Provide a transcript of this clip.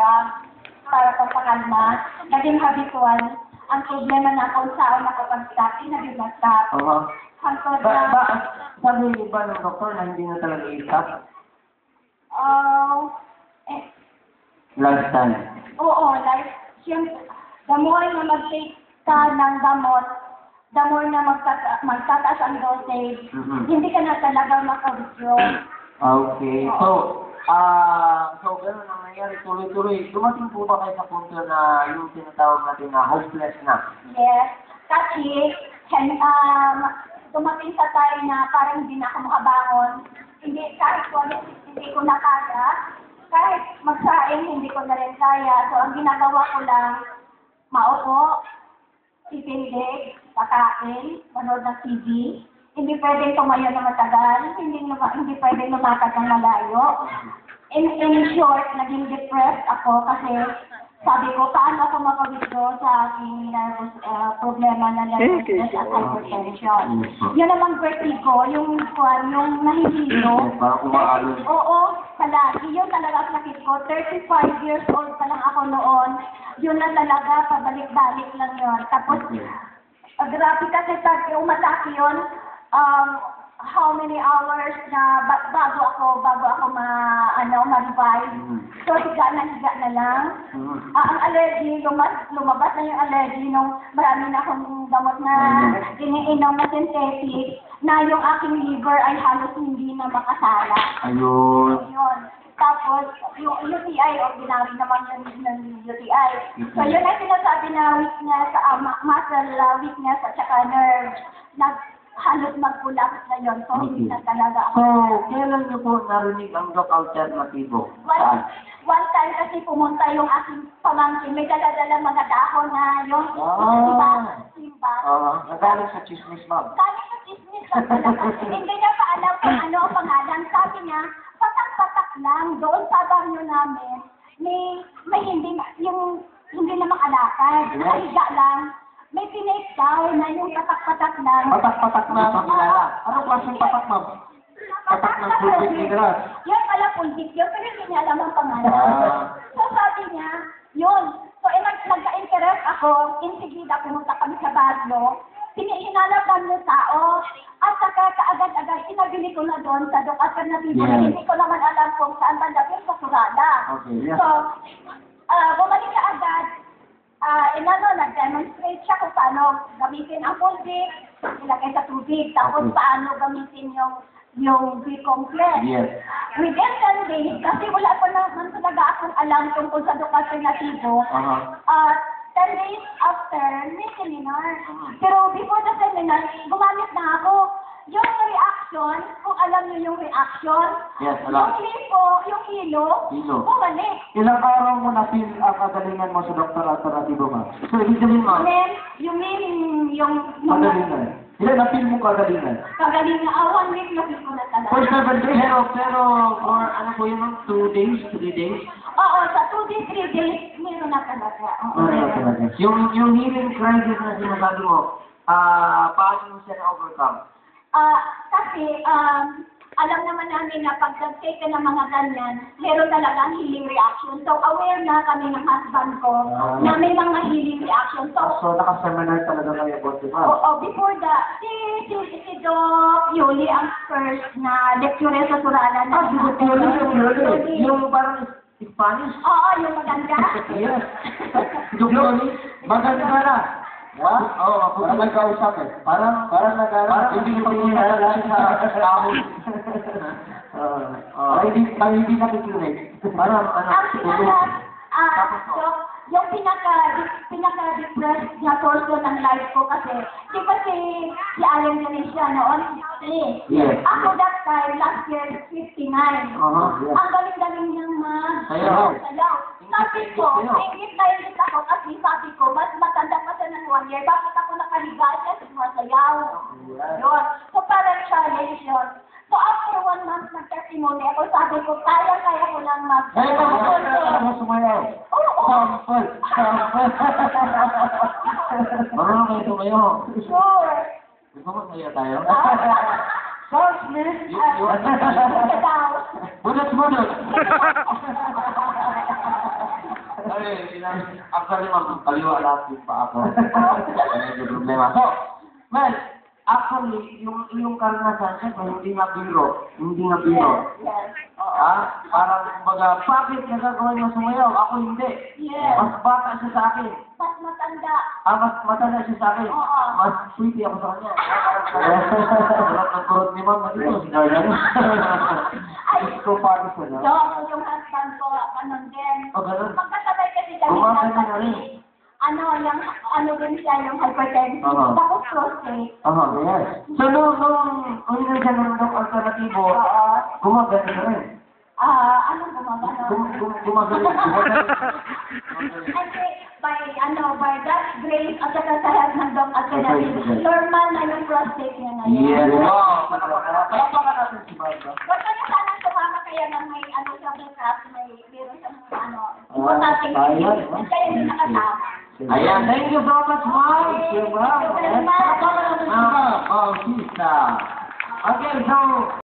drug para pampakalma. Naging habitual. Ang problema na kung saan ako pag-stop, nag-stop. Hangtod na... Sabi ba ng doktor na hindi na talaga i-stop? Lifestyle. Oo, like, siyempre, the more na mag-take ka ng gamot, the more na magtataas ang dosage, hindi ka na talaga maka-withdraw. Okay. So gano'n ang nangyari, tuloy-tuloy. Dumating po ba kayo sa punto na yung tinatawag natin na hopeless na? Yes. Kasi, dumating sa time na parang hindi na ako makabangon. Kahit hindi ko na kaya, kahit magsaing, hindi ko na rin kaya. So, ang ginagawa ko lang, maupo, titindig, kakain, manood ng TV. Hindi pwedeng tumayo na matagal, hindi pwedeng lumakad ng malayo. In short, naging depressed ako kasi sabi ko, paano ako maka-withdraw sa aking problema na nervousness at hypertension. Yun namang vertigo, yung nahihilo. Parang umaalon. Oo, palagi. Yun talaga sakit ko. 35 years old pa lang ako noon. Yun na talaga, pabalik-balik lang yun. Tapos, grabe kasi umatake yun. How many hours na bago ako ma-revive. So, higa na lang. Ang allergy, lumabas na yung allergy nung marami na akong gamot na iniinom na synthetic na yung aking liver ay halos hindi na makasala. Ayun. Yun. Tapos, yung UTI, ordinary naman yung UTI. So, yun ay sinasabi na weakness, muscle weakness at saka nerve na halos magkulang na yun. So, hindi na talaga ako. So, kailan niyo po narinig ang doc alternatibo? One time kasi pumunta yung aking pamangkin. May dala-dala mga dahon na yung simba. Nagaling sa chismis, ma'am. Galing sa chismis. Hindi niya pa alam kung ano ang pangalan. Sabi niya, patak-patak lang. Doon sa baryo namin, may hindi na makalakad. Nakahiga lang. May pinake daw na yung patak-patak lang. Patak-patak na ang kilala. Anong klaseng patak, ma'am? Patak ng pulpit ni Gras. Yan pala pulpit yun, pero hindi niya alam ang pangalan. So sabi niya, yun. So nagka-interest ako, insigida pumunta kami sa Bagno. Hinanapan ng tao. At saka kaagad-agad, inabili ko na doon sa Doc Alternativo. Hindi ko naman alam kung saan banda yun sa Surada. So, bumalik ka agad. Nag-demonstrate siya kung paano gamitin ang pulpit, ilagay sa tubig, tapos paano gamitin yung B-complex. Yes. Within 10 days, kasi wala pa naman talaga akong alam tungkol sa Doc Alternativo, 10 days after, may seminar. Pero before the seminar, gumamit na ako. Yung reaction, kung alam niyo yung reaction, yes, alam. yung lipo, yung hilo, bumalik. Ilang araw mo na-feel ang kagalingan mo sa Dr. Alternativo, ma'am? So, ibig sabihin, ma'am? Yung kagalingan. Ilan na-feel mo kagalingan? Kagalingan, 1 week na feel ko na talaga. For 7 days, pero for ano po yun, 2 days, 3 days? Oo, sa 2 days, 3 days, meron na talaga. Yung healing crisis na sinasabi mo, paano mo siya na-overcome? Kasi, alam naman namin na pag nag-take ka ng mga ganyan, meron talagang healing reaction. So, aware na kami ng husband ko na may mga healing reaction. So naka-seminar talaga kayo, boss, di ba? Oo, before that, si Doc Yuli ang first na lecture sa Surala na. Yung parang Spanish? Oo, yung maganda. Yes. Doc Yuli, maganda na. Oo, ako na nagkausap eh. Parang hindi ko pinilala sa tao. Hindi nakikinig. Parang yung pinaka-depressed na portion ng life ko kasi, di ba si Alan Ganesha noon, 60. Yes. Ako that time, last year, 59. Ang galing-galing niyang sayaw. Sabi ko, ingit na ingit ako kasi sabi ko, mas matanda pa siya ng 1 year, bakit ako nakaliga siya sa masayaw? Yun. So parang challenge yun. So after 1 month nag-testimony ako, sabi ko, kaya ko lang sumayaw. Sample. Marunong kayo sumayaw. Sure. Gusto mo masaya tayo? Sounds Smith. Bunot. Actually, ma'am, kaliwa lahat yung pa ako. Ano yung problema? So, well, actually, yung karanasan, siyempre, hindi nga biro. Hindi nga biro. Yes. Parang, kumbaga, bakit nagagawa niyo sumayaw? Ako hindi. Yes. Mas bata siya sa akin. Mas matanda. Mas matanda siya sa akin. Oo. Mas sweetie ako sa kanya. Sarap ng kurot ni ma'am. Ano si Darlan? Ay, Gusto pa rin siya, no? so, yung husband ko, ganun din. Ganun. Magkasabay kasi kami Gumagano ng na rin. ano din siya, yung hypertension. Oo. Tapos prostate. Yes. So, nung uminom siya ng alternatibo, gumagano na rin. Anong gumagano? Gumagano. Kasi by God's grace at saka sa help ng Doc Alternative, normal na yung prostate niya ngayon. Yes. Wow. Palapakan natin si Barbara. Huwag ka na sanang sumama kaya na may siya bukas, may meron siyang importante kaya hindi nakasama. Ayan, thank you so much, ma'am. Thank you very much. Palapakan natin si Barbara. Okay, so,